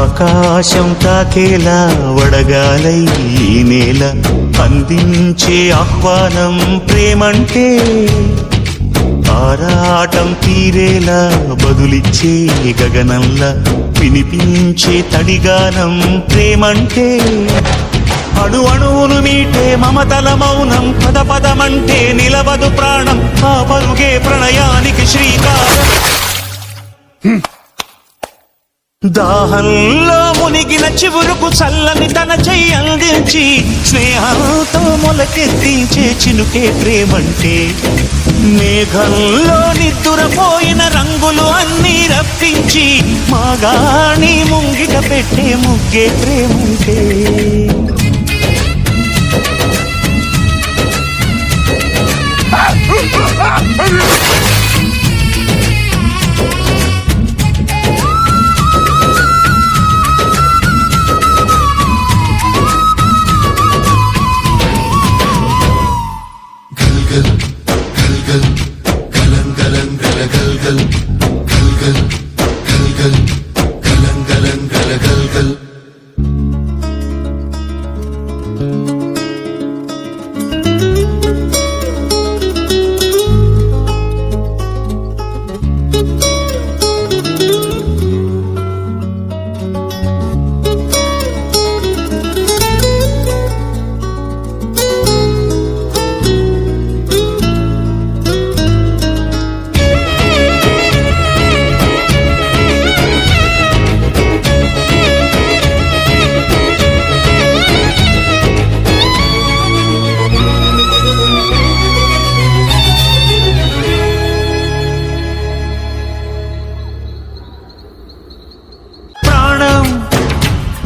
ఆకాశం తాకేలా వడగాలై ఈ నేల అందించే ఆహ్వానం ప్రేమంటే ఆరాటం తీరేలా బదులిచ్చే గగనంలా వినిపించే తడిగానం ప్రేమంటే అణు అణువును మీటే మమతల మౌనం పద పదమంటే నిలవదు ప్రాణం ఆ పరుగే ప్రణయానికి శ్రీకారం దాహంలో మునిగిన చివురుకు చల్లని తన చెయ్యి అందించి స్నేహంతో మొలకెత్తించే చినుకే ప్రేమంటే మేఘంలో నిద్దురపోయిన రంగులు అన్నీ రప్పించి మాగాణి ముంగిట పెట్టే ముగ్గే ప్రేమంటే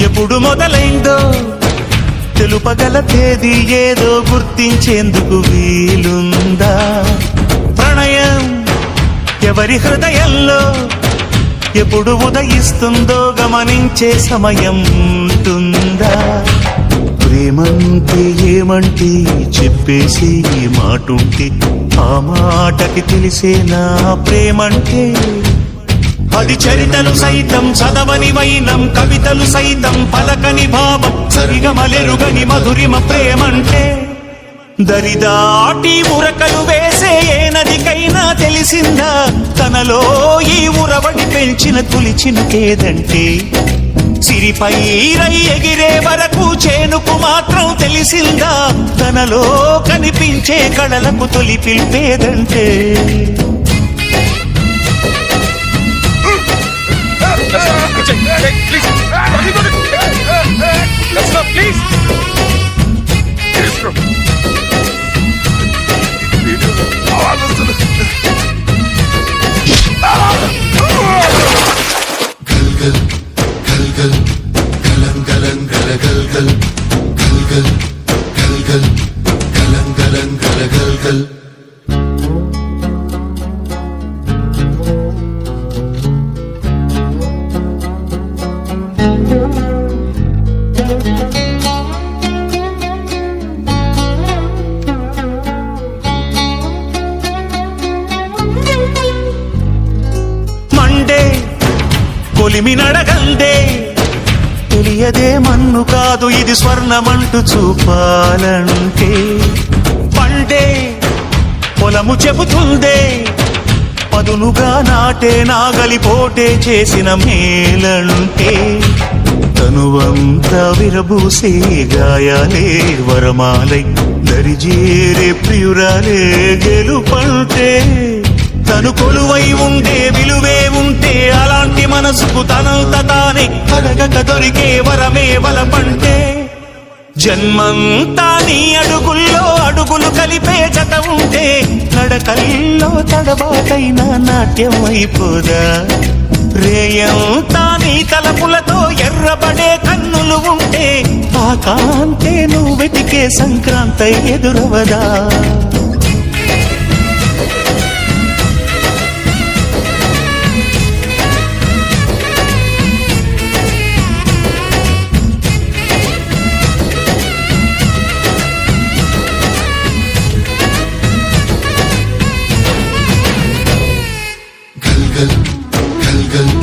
ఎప్పుడు మొదలైందో తెలుపగల తేదీ ఏదో గుర్తించేందుకు వీలుందా ప్రణయం ఎవరి హృదయంలో ఎప్పుడు ఉదయిస్తుందో గమనించే సమయం ఉంటుందా ప్రేమంటే ఏమంటే చెప్పేసి మాటుంటే ఆ మాటకి తెలిసేనా ప్రేమంటే అది చరితలు సైతం చదవని వైనం కవితలు సైతం పలకని భావం సరిగమలెరుగని మధురిమ ప్రేమంటే దరిదాటి ఉరకలు వేసే ఏ నదికైనా తెలిసిందా తనలో ఈ ఉరవడి పెంచిన తొలి చినుకేదంటే సిరిపై రై ఎగిరే వరకు చేనుకు మాత్రం తెలిసిందా తనలో కనిపించే కళలకు తొలి పిలిపేదంటే Please, let's go, please. Yes, bro. కొలిమి నడగందే తెలియదే మన్ను కాదు ఇది స్వర్ణమంటూ చూపాలంటే పండే పొలము చెబుతుందే పదునుగా నాటే నాగలి పోటే చేసిన మేలంటే తనువంతా విరబూసే గాయాలే వరమాలై దరిజేరే ప్రియురాలే గెలుపంటే తను కొలువై ఉండే విలువే ఉంటే అలాంటి మనసుకు తనంత తానే అడగక దొరికే వరమే వలపంటే జన్మంతా నీ అడుగుల్లో అడుగులు కలిపే జత ఉంటే నడకల్లో తడబాటైన నాట్యం అయిపోదా రేయంతా నీ తలపులతో ఎర్రబడే కన్నులు ఉంటే ఆ కాంతే నువ్వు వెతికే సంక్రాంతి ఎదురవదా गल गल